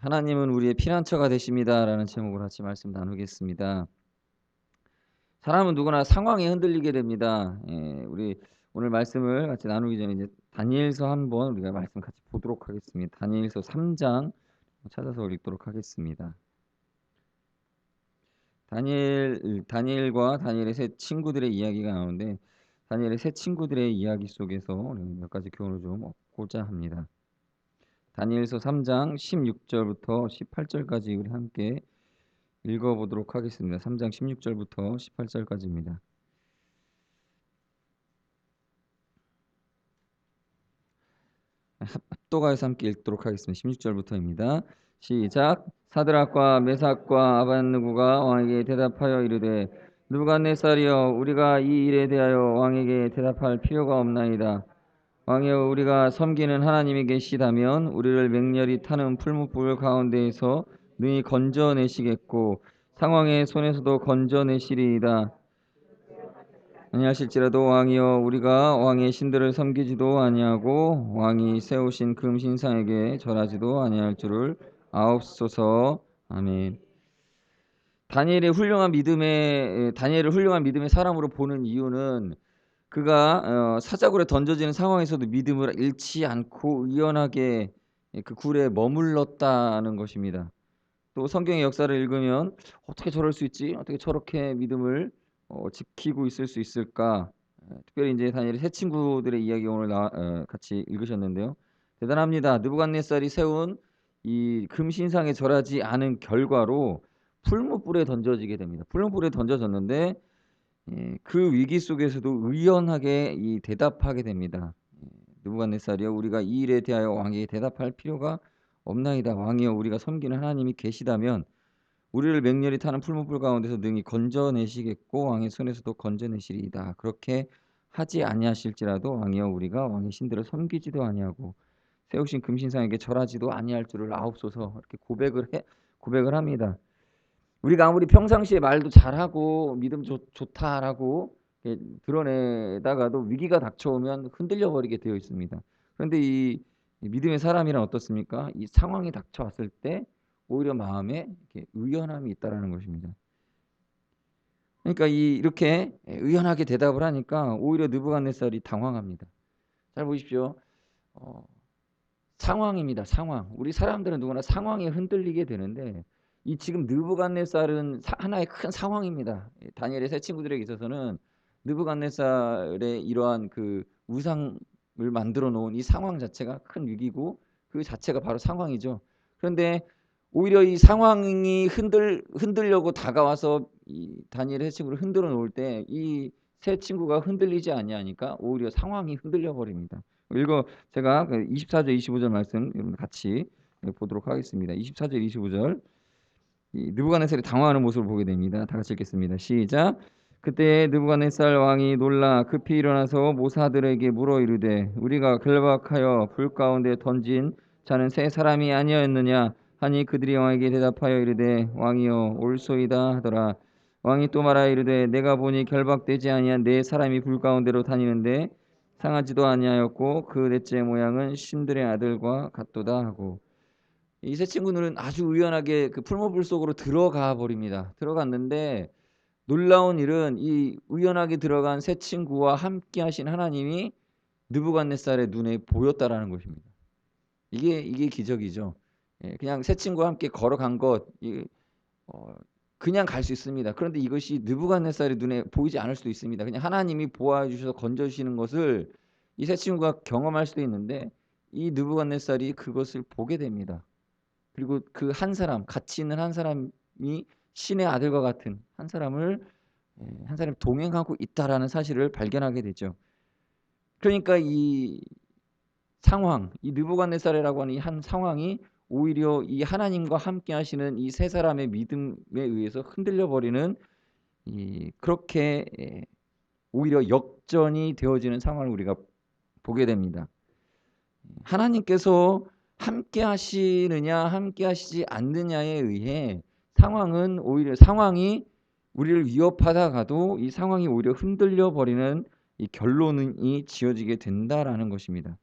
하나님은 우리의 피난처가 되십니다라는 제목으로 같이 말씀 나누겠습니다. 사람은 누구나 상황에 흔들리게 됩니다. 우리 오늘 말씀을 같이 나누기 전에 이제 다니엘서 한번 우리가 말씀 같이 보도록 하겠습니다. 다니엘서 3장 찾아서 읽도록 하겠습니다. 다니엘과 다니엘의 세 친구들의 이야기가 나오는데 다니엘의 세 친구들의 이야기 속에서 몇 가지 교훈을 좀 얻고자 합니다. 다니엘서 3장 16절부터 18절까지 우리 함께 읽어보도록 하겠습니다. 3장 16절부터 18절까지입니다. 합독하여서 함께 읽도록 하겠습니다. 16절부터입니다. 시작. 사드락과 메삭과 아벳느고가 왕에게 대답하여 이르되 느부갓네살이여, 우리가 이 일에 대하여 왕에게 대답할 필요가 없나이다. 왕이여, 우리가 섬기는 하나님이 계시다면 우리를 맹렬히 타는 풀무불 가운데에서 능히 건져내시겠고 상왕의 손에서도 건져내시리이다. 아니하실지라도 왕이여, 우리가 왕의 신들을 섬기지도 아니하고 왕이 세우신 금 신상에게 절하지도 아니할 줄을 아옵소서. 아멘. 다니엘을 훌륭한 믿음의 사람으로 보는 이유는 그가 사자굴에 던져지는 상황에서도 믿음을 잃지 않고 의연하게 그 굴에 머물렀다는 것입니다. 또 성경의 역사를 읽으면 어떻게 저럴 수 있지? 어떻게 저렇게 믿음을 지키고 있을 수 있을까? 특별히 이제 다니엘의 세 친구들의 이야기 오늘 같이 읽으셨는데요. 대단합니다. 느부갓네살이 세운 이 금신상에 절하지 않은 결과로 풀무불에 던져지게 됩니다. 풀무불에 던져졌는데 그 위기 속에서도 의연하게 대답하게 됩니다. 느부갓네살이여, 우리가 이 일에 대하여 왕에게 대답할 필요가 없나이다. 왕이여, 우리가 섬기는 하나님이 계시다면 우리를 맹렬히 타는 풀무불 가운데서 능히 건져내시겠고 왕의 손에서도 건져내시리이다. 그렇게 하지 아니하실지라도 왕이여, 우리가 왕의 신들을 섬기지도 아니하고 세우신 금신상에게 절하지도 아니할 줄을 아옵소서. 이렇게 고백을 합니다. 우리가 아무리 평상시에 말도 잘하고 믿음 좋다라고 드러내다가도 위기가 닥쳐오면 흔들려 버리게 되어 있습니다. 그런데 이 믿음의 사람이란 어떻습니까? 이 상황이 닥쳐왔을 때 오히려 마음에 의연함이 있다라는 것입니다. 그러니까 이렇게 의연하게 대답을 하니까 오히려 느부갓네살이 당황합니다. 잘 보십시오. 상황입니다. 상황. 우리 사람들은 누구나 상황에 흔들리게 되는데 이 지금 느부갓네살은 하나의 큰 상황입니다. 다니엘의 세 친구들에게 있어서는 느부갓네살의 이러한 그 우상을 만들어 놓은 이 상황 자체가 큰 위기고 그 자체가 바로 상황이죠. 그런데 오히려 이 상황이 흔들려고 다가와서 이 다니엘의 세 친구를 흔들어 놓을 때 이 세 친구가 흔들리지 아니하니까 오히려 상황이 흔들려 버립니다. 제가 24절 25절 말씀 같이 보도록 하겠습니다. 24절 25절 느부갓네살이 당황하는 모습을 보게 됩니다. 다 같이 읽겠습니다. 시작. 그때 느부갓네살 왕이 놀라 급히 일어나서 모사들에게 물어 이르되 우리가 결박하여 불 가운데 던진 자는 세 사람이 아니었느냐 하니 그들이 왕에게 대답하여 이르되 왕이여, 올소이다 하더라. 왕이 또 말하여 이르되 내가 보니 결박되지 아니한 네 사람이 불 가운데로 다니는데 상하지도 아니하였고 그 넷째 모양은 신들의 아들과 같도다 하고, 이 세 친구들은 아주 의연하게 그 풀무불 속으로 들어가 버립니다. 들어갔는데 놀라운 일은 이 의연하게 들어간 세 친구와 함께 하신 하나님이 느부갓네살의 눈에 보였다라는 것입니다. 이게 기적이죠. 그냥 세 친구와 함께 걸어간 것 그냥 갈 수 있습니다. 그런데 이것이 느부갓네살의 눈에 보이지 않을 수도 있습니다. 그냥 하나님이 보아주셔서 건져주시는 것을 이 세 친구가 경험할 수도 있는데 이 느부갓네살이 그것을 보게 됩니다. 그리고 그 한 사람, 같이 있는 한 사람이 신의 아들과 같은 한 사람이 동행하고 있다라는 사실을 발견하게 되죠. 그러니까 이 상황, 이 느부갓네살이라고 하는 이 한 상황이 오히려 이 하나님과 함께 하시는 이 세 사람의 믿음에 의해서 흔들려 버리는 그렇게 오히려 역전이 되어지는 상황을 우리가 보게 됩니다. 하나님께서 함께 하시느냐 함께 하시지 않느냐에 의해 상황이 우리를 위협하다가도 이 상황이 오히려 흔들려 버리는 이 결론이 지어지게 된다라는 것입니다.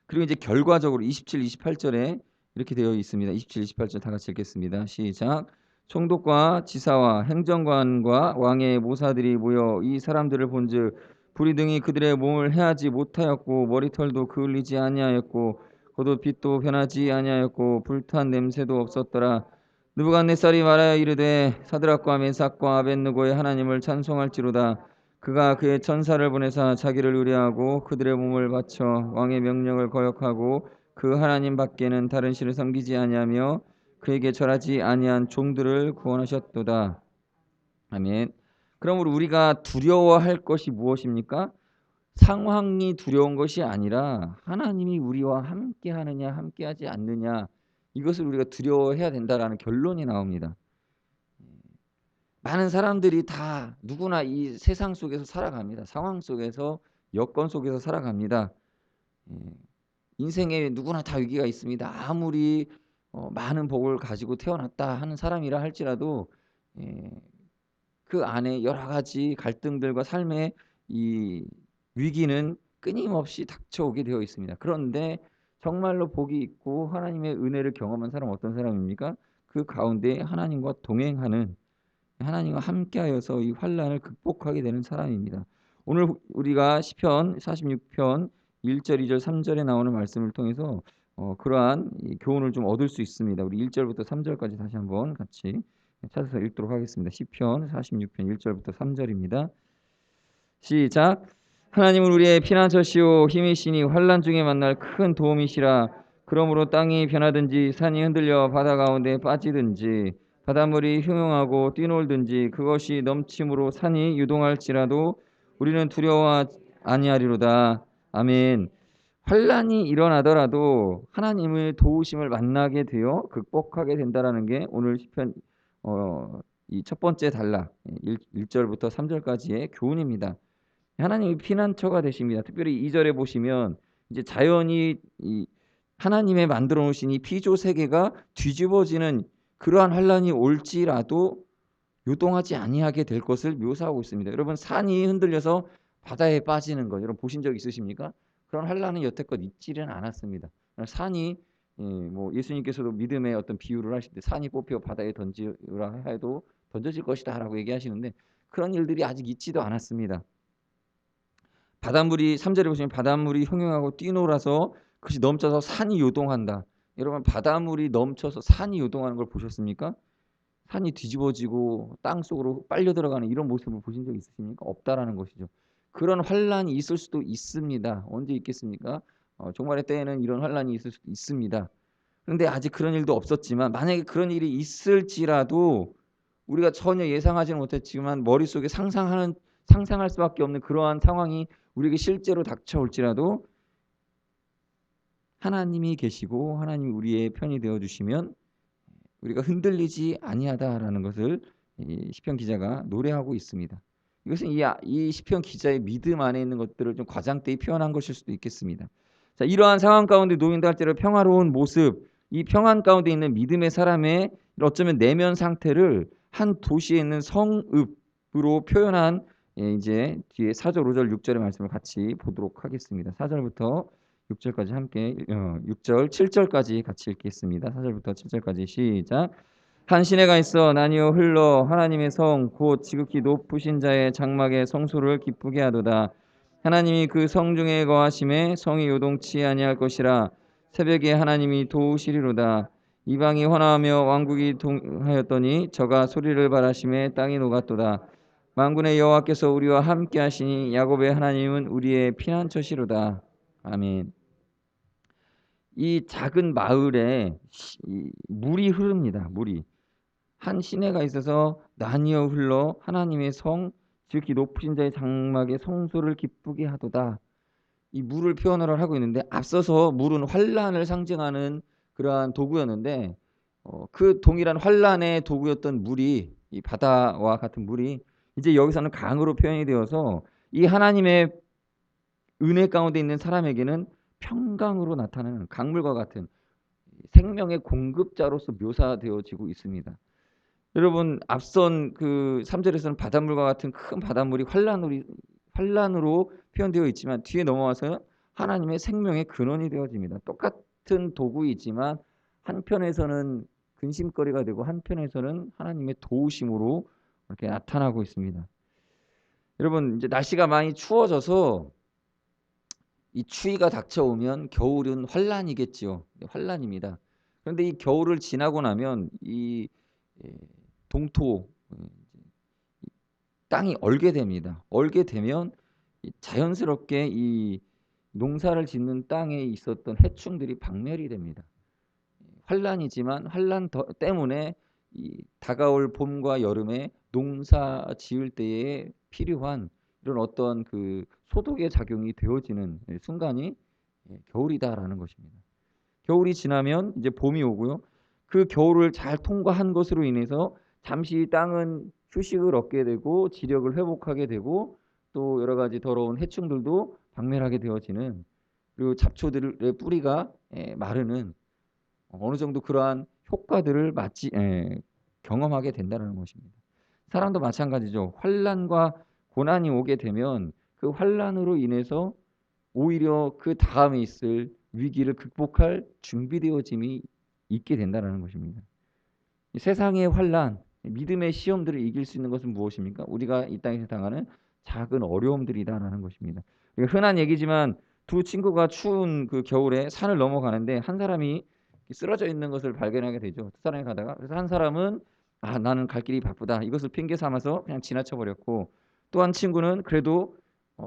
그리고 이제 결과적으로 27, 28절에 이렇게 되어 있습니다. 27, 28절 다 같이 읽겠습니다. 시작. 총독과 지사와 행정관과 왕의 모사들이 모여 이 사람들을 본즉 불이 등이 그들의 몸을 해하지 못하였고 머리털도 그을리지 아니하였고 겉옷 빛도 변하지 아니하였고 불탄 냄새도 없었더라. 느부갓네살이 말하여 이르되 사드락과 메삭과 아벳느고의 하나님을 찬송할지로다. 그가 그의 천사를 보내사 자기를 의뢰하고 그들의 몸을 바쳐 왕의 명령을 거역하고 그 하나님 밖에는 다른 신을 섬기지 아니하며 그에게 절하지 아니한 종들을 구원하셨도다. 아멘. 그러므로 우리가 두려워할 것이 무엇입니까? 상황이 두려운 것이 아니라 하나님이 우리와 함께 하느냐 함께하지 않느냐, 이것을 우리가 두려워해야 된다라는 결론이 나옵니다. 많은 사람들이 다 누구나 이 세상 속에서 살아갑니다. 상황 속에서, 여건 속에서 살아갑니다. 인생에 누구나 다 위기가 있습니다. 아무리 많은 복을 가지고 태어났다 하는 사람이라 할지라도 그 안에 여러 가지 갈등들과 삶의 이 위기는 끊임없이 닥쳐오게 되어 있습니다. 그런데 정말로 복이 있고 하나님의 은혜를 경험한 사람은 어떤 사람입니까? 그 가운데 하나님과 동행하는, 하나님과 함께하여서 이 환난을 극복하게 되는 사람입니다. 오늘 우리가 시편 46편 1절, 2절, 3절에 나오는 말씀을 통해서 그러한 교훈을 좀 얻을 수 있습니다. 우리 1절부터 3절까지 다시 한번 같이 찾아서 읽도록 하겠습니다. 시편 46편 1절부터 3절입니다. 시작. 하나님은 우리의 피난처시오 힘이시니 환난 중에 만날 큰 도움이시라. 그러므로 땅이 변하든지 산이 흔들려 바다 가운데 빠지든지 바닷물이 형용하고 뛰놀든지 그것이 넘침으로 산이 유동할지라도 우리는 두려워 아니하리로다. 아멘. 환난이 일어나더라도 하나님의 도우심을 만나게 되어 극복하게 된다라는 게 오늘 시편 이 첫 번째 단락 1절부터 3절까지의 교훈입니다. 하나님이 피난처가 되십니다. 특별히 2절에 보시면 이제 자연이 이 하나님의 만들어 놓으신 이 피조 세계가 뒤집어지는 그러한 환란이 올지라도 요동하지 아니하게 될 것을 묘사하고 있습니다. 여러분, 산이 흔들려서 바다에 빠지는 것 여러분 보신 적 있으십니까? 그런 환란은 여태껏 있지는 않았습니다. 산이 뭐 예수님께서도 믿음의 어떤 비유를 하실 때 산이 뽑혀 바다에 던지라 해도 던져질 것이다라고 얘기하시는데 그런 일들이 아직 있지도 않았습니다. 바닷물이 3절에 보시면 바닷물이 형용하고 뛰놀아서 그것이 넘쳐서 산이 요동한다. 여러분, 바닷물이 넘쳐서 산이 요동하는 걸 보셨습니까? 산이 뒤집어지고 땅 속으로 빨려 들어가는 이런 모습을 보신 적 있으십니까? 없다라는 것이죠. 그런 환란이 있을 수도 있습니다. 언제 있겠습니까? 종말의 때에는 이런 환란이 있을 수도 있습니다. 그런데 아직 그런 일도 없었지만 만약에 그런 일이 있을지라도 우리가 전혀 예상하지는 못했지만 머릿속에 상상할 수밖에 없는 그러한 상황이 우리에게 실제로 닥쳐올지라도 하나님이 계시고 하나님이 우리의 편이 되어 주시면 우리가 흔들리지 아니하다라는 것을 이 시편 기자가 노래하고 있습니다. 이것은 이 시편 기자의 믿음 안에 있는 것들을 좀 과장되이 표현한 것일 수도 있겠습니다. 자, 이러한 상황 가운데 놓인다 할지라도 평화로운 모습, 이 평안 가운데 있는 믿음의 사람의 어쩌면 내면 상태를 한 도시에 있는 성읍으로 표현한 이제 뒤에 4절, 5절, 6절의 말씀을 같이 보도록 하겠습니다. 4절부터 6절까지 함께 6절, 7절까지 같이 읽겠습니다. 4절부터 7절까지 시작. 한 시내가 있어 나뉘어 흘러 하나님의 성 곧 지극히 높으신 자의 장막의 성소를 기쁘게 하도다. 하나님이 그 성 중에 거하심에 성이 요동치 아니할 것이라. 새벽에 하나님이 도우시리로다. 이방이 환호하며 왕국이 동하였더니 저가 소리를 발하심에 땅이 녹았도다. 만군의 여호와께서 우리와 함께 하시니 야곱의 하나님은 우리의 피난처시로다. 아멘. 이 작은 마을에 물이 흐릅니다. 물이 한 시내가 있어서 나뉘어 흘러 하나님의 성 지극히 높으신 자의 장막의 성소를 기쁘게 하도다. 이 물을 표현을 하고 있는데 앞서서 물은 환란을 상징하는 그러한 도구였는데 그 동일한 환란의 도구였던 물이, 이 바다와 같은 물이 이제 여기서는 강으로 표현이 되어서 이 하나님의 은혜 가운데 있는 사람에게는 평강으로 나타나는 강물과 같은 생명의 공급자로서 묘사되어지고 있습니다. 여러분, 앞선 그 3절에서는 바닷물과 같은 큰 바닷물이 환란으로 표현되어 있지만 뒤에 넘어와서 하나님의 생명의 근원이 되어집니다. 똑같은 도구이지만 한편에서는 근심거리가 되고 한편에서는 하나님의 도우심으로 이렇게 나타나고 있습니다. 여러분 이제 날씨가 많이 추워져서 이 추위가 닥쳐오면 겨울은 환란이겠지요. 환란입니다. 그런데 이 겨울을 지나고 나면 이 동토 땅이 얼게 됩니다. 얼게 되면 자연스럽게 이 농사를 짓는 땅에 있었던 해충들이 박멸이 됩니다. 환란이지만 환란 때문에 이 다가올 봄과 여름에 농사 지을 때에 필요한 이런 어떤 그 소독의 작용이 되어지는 순간이 겨울이다라는 것입니다. 겨울이 지나면 이제 봄이 오고요. 그 겨울을 잘 통과한 것으로 인해서 잠시 땅은 휴식을 얻게 되고 지력을 회복하게 되고 또 여러 가지 더러운 해충들도 박멸하게 되어지는, 그리고 잡초들의 뿌리가 마르는 어느 정도 그러한 효과들을 경험하게 된다는 것입니다. 사람도 마찬가지죠. 환란과 고난이 오게 되면 그 환란으로 인해서 오히려 그 다음에 있을 위기를 극복할 준비되어짐이 있게 된다는 것입니다. 세상의 환란, 믿음의 시험들을 이길 수 있는 것은 무엇입니까? 우리가 이 땅에서 당하는 작은 어려움들이다라는 것입니다. 흔한 얘기지만 두 친구가 추운 그 겨울에 산을 넘어가는데 한 사람이 쓰러져 있는 것을 발견하게 되죠. 두 사람이 가다가, 그래서 한 사람은 나는 갈 길이 바쁘다 이것을 핑계 삼아서 그냥 지나쳐 버렸고, 또 한 친구는 그래도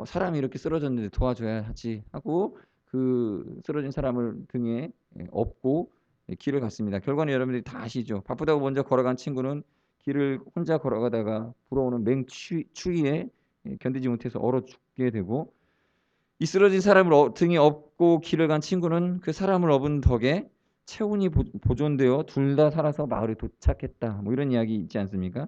사람이 이렇게 쓰러졌는데 도와줘야 하지 하고 그 쓰러진 사람을 등에 업고 길을 갔습니다. 결과는 여러분들이 다 아시죠. 바쁘다고 먼저 걸어간 친구는 길을 혼자 걸어가다가 불어오는 맹추위에 견디지 못해서 얼어 죽게 되고, 이 쓰러진 사람을 등에 업고 길을 간 친구는 그 사람을 업은 덕에 체온이 보존되어 둘 다 살아서 마을에 도착했다. 뭐 이런 이야기 있지 않습니까?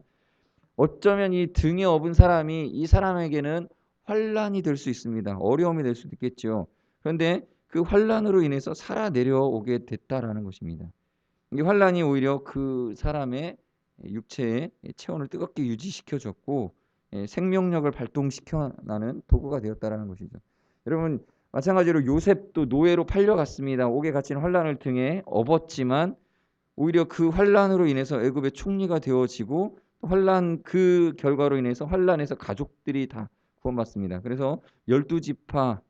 어쩌면 이 등에 업은 사람이 이 사람에게는 환란이 될 수 있습니다. 어려움이 될 수도 있겠죠. 그런데 그 환란으로 인해서 살아 내려오게 됐다라는 것입니다. 이 환란이 오히려 그 사람의 육체의 체온을 뜨겁게 유지시켜 줬고 생명력을 발동시켜 나는 도구가 되었다라는 것이죠. 여러분 마찬가지로 요셉도 노예로 팔려갔습니다. 옥에 갇힌 환란을 등에 업었지만 오히려 그 환란으로 인해서 애굽의 총리가 되어지고, 환란 그 결과로 인해서 환란에서 가족들이 다 구원받습니다. 그래서 12지파,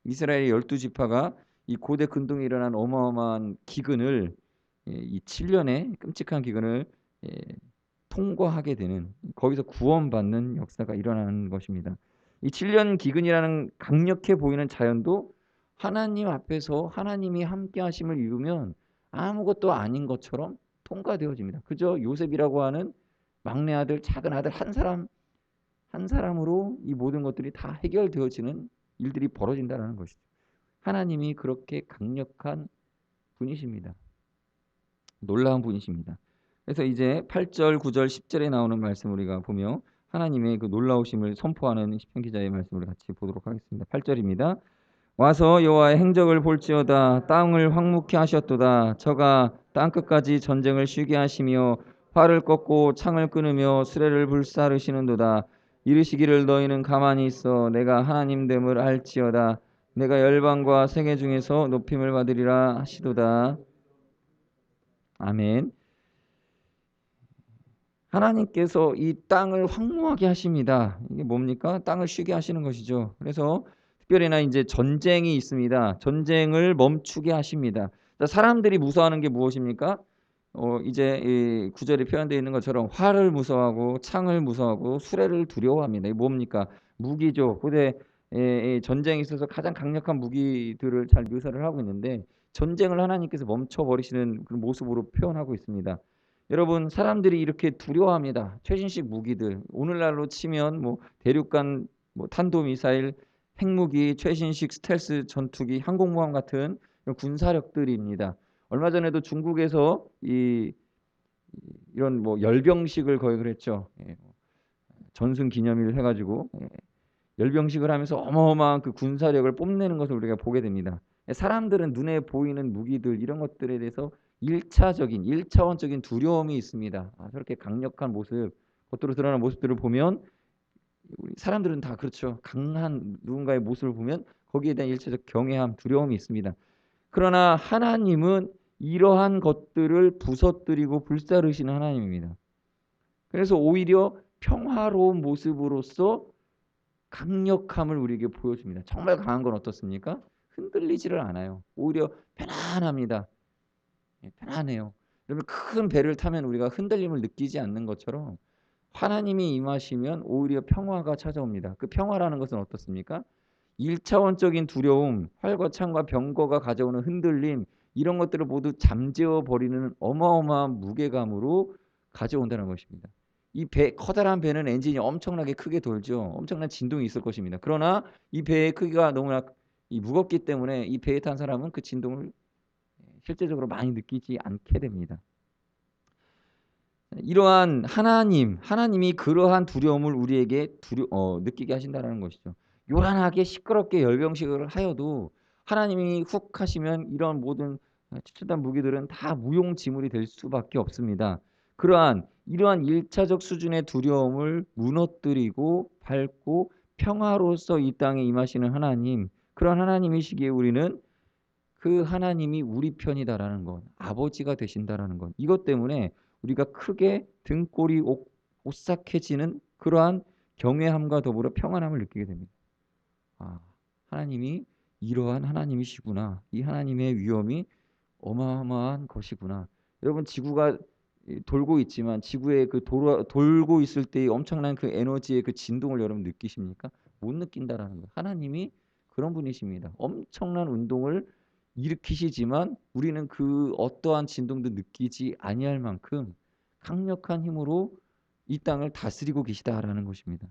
이스라엘의 12지파가 이 고대 근동에 일어난 어마어마한 기근을 이 7년의 끔찍한 기근을 통과하게 되는, 거기서 구원받는 역사가 일어나는 것입니다. 이 7년 기근이라는 강력해 보이는 자연도 하나님 앞에서 하나님이 함께 하심을 이루면 아무것도 아닌 것처럼 통과되어집니다. 그저 요셉이라고 하는 막내 아들, 작은 아들 한 사람으로 이 모든 것들이 다 해결되어지는 일들이 벌어진다는 것이죠. 하나님이 그렇게 강력한 분이십니다. 놀라운 분이십니다. 그래서 이제 8절, 9절, 10절에 나오는 말씀 우리가 보며 하나님의 그 놀라우심을 선포하는 시편 기자의 말씀을 같이 보도록 하겠습니다. 8절입니다. 와서 여호와의 행적을 볼지어다. 땅을 황무케 하셨도다. 저가 땅끝까지 전쟁을 쉬게 하시며 활을 꺾고 창을 끊으며 수레를 불사르시는도다. 이르시기를 너희는 가만히 있어 내가 하나님됨을 알지어다. 내가 열방과 세계 중에서 높임을 받으리라 하시도다. 아멘. 하나님께서 이 땅을 황무하게 하십니다. 이게 뭡니까? 땅을 쉬게 하시는 것이죠. 그래서 특별히나 이제 전쟁이 있습니다. 전쟁을 멈추게 하십니다. 사람들이 무서워하는 게 무엇입니까? 이제 이 구절에 표현되어 있는 것처럼 활을 무서워하고 창을 무서워하고 수레를 두려워합니다. 이게 뭡니까? 무기죠. 고대 전쟁에 있어서 가장 강력한 무기들을 잘 묘사를 하고 있는데, 전쟁을 하나님께서 멈춰버리시는 그런 모습으로 표현하고 있습니다. 여러분 사람들이 이렇게 두려워합니다. 최신식 무기들, 오늘날로 치면 뭐 대륙간 뭐 탄도미사일, 핵무기, 최신식 스텔스 전투기, 항공모함 같은 이런 군사력들입니다. 얼마 전에도 중국에서 이런 뭐 열병식을 거행을 했죠. 전승 기념일 해가지고 열병식을 하면서 어마어마한 그 군사력을 뽐내는 것을 우리가 보게 됩니다. 사람들은 눈에 보이는 무기들 이런 것들에 대해서 1차원적인 두려움이 있습니다. 저렇게 강력한 모습, 겉으로 드러나는 모습들을 보면 우리 사람들은 다 그렇죠. 강한 누군가의 모습을 보면 거기에 대한 1차적 경외함, 두려움이 있습니다. 그러나 하나님은 이러한 것들을 부서뜨리고 불사르시는 하나님입니다. 그래서 오히려 평화로운 모습으로서 강력함을 우리에게 보여줍니다. 정말 강한 건 어떻습니까? 흔들리지를 않아요. 오히려 편안합니다. 편안해요. 여러분, 큰 배를 타면 우리가 흔들림을 느끼지 않는 것처럼 하나님이 임하시면 오히려 평화가 찾아옵니다. 그 평화라는 것은 어떻습니까? 1차원적인 두려움, 활과 창과 병거가 가져오는 흔들림, 이런 것들을 모두 잠재워 버리는 어마어마한 무게감으로 가져온다는 것입니다. 이 커다란 배는 엔진이 엄청나게 크게 돌죠. 엄청난 진동이 있을 것입니다. 그러나 이 배의 크기가 너무나 무겁기 때문에 이 배에 탄 사람은 그 진동을 실제적으로 많이 느끼지 않게 됩니다. 이러한 하나님이 그러한 두려움을 우리에게 느끼게 하신다는 것이죠. 요란하게 시끄럽게 열병식을 하여도 하나님이 훅 하시면 이런 모든 추천단 무기들은 다 무용지물이 될 수밖에 없습니다. 이러한 1차적 수준의 두려움을 무너뜨리고 밟고 평화로서 이 땅에 임하시는 하나님, 그런 하나님이시기에 우리는 그 하나님이 우리 편이다라는 것, 아버지가 되신다라는 것, 이것 때문에 우리가 크게 등골이 오싹해지는 그러한 경외함과 더불어 평안함을 느끼게 됩니다. 하나님이 이러한 하나님이시구나. 이 하나님의 위엄이 어마어마한 것이구나. 여러분, 지구가 돌고 있지만 지구에 돌고 있을 때의 엄청난 그 에너지의 그 진동을 여러분 느끼십니까? 못 느낀다라는 거예요. 하나님이 그런 분이십니다. 엄청난 운동을 일으키시지만 우리는 그 어떠한 진동도 느끼지 아니할 만큼 강력한 힘으로 이 땅을 다스리고 계시다라는 것입니다.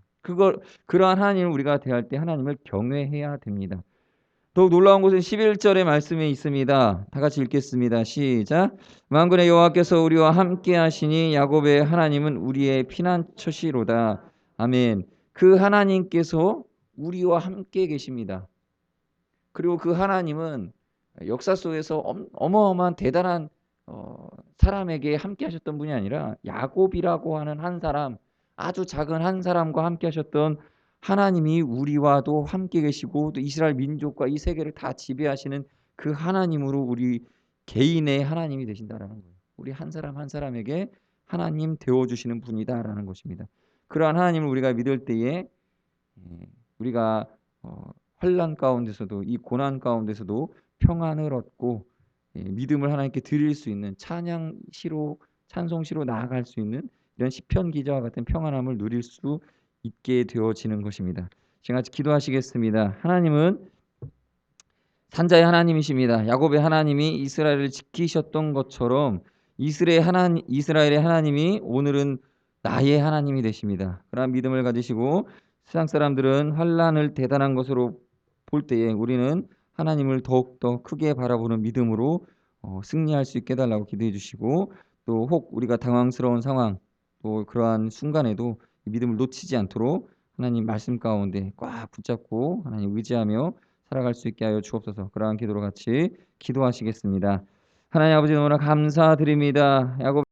그러한 하나님을 우리가 대할 때 하나님을 경외해야 됩니다. 더욱 놀라운 것은 11절의 말씀에 있습니다. 다 같이 읽겠습니다. 시작. 만군의 여호와께서 우리와 함께 하시니 야곱의 하나님은 우리의 피난처시로다. 아멘. 그 하나님께서 우리와 함께 계십니다. 그리고 그 하나님은 역사 속에서 어마어마한 대단한 사람에게 함께 하셨던 분이 아니라 야곱이라고 하는 한 사람, 아주 작은 한 사람과 함께 하셨던 하나님이 우리와도 함께 계시고 또 이스라엘 민족과 이 세계를 다 지배하시는 그 하나님으로 우리 개인의 하나님이 되신다라는 거예요. 우리 한 사람 한 사람에게 하나님 되어주시는 분이다라는 것입니다. 그러한 하나님을 우리가 믿을 때에 우리가 환난 가운데서도 이 고난 가운데서도 평안을 얻고 믿음을 하나님께 드릴 수 있는 찬송시로 나아갈 수 있는 이런 시편 기자와 같은 평안함을 누릴 수 있게 되어지는 것입니다. 지금 같이 기도하시겠습니다. 하나님은 산자의 하나님이십니다. 야곱의 하나님이 이스라엘을 지키셨던 것처럼 이스라엘의 하나님이 오늘은 나의 하나님이 되십니다. 그러한 믿음을 가지시고 세상 사람들은 환난을 대단한 것으로 볼 때에 우리는 하나님을 더욱더 크게 바라보는 믿음으로 승리할 수 있게 해달라고 기도해 주시고, 또 혹 우리가 당황스러운 상황, 또 그러한 순간에도 믿음을 놓치지 않도록 하나님 말씀 가운데 꽉 붙잡고 하나님 의지하며 살아갈 수 있게 하여 주옵소서. 그러한 기도로 같이 기도하시겠습니다. 하나님 아버지, 너무나 감사드립니다. 야곱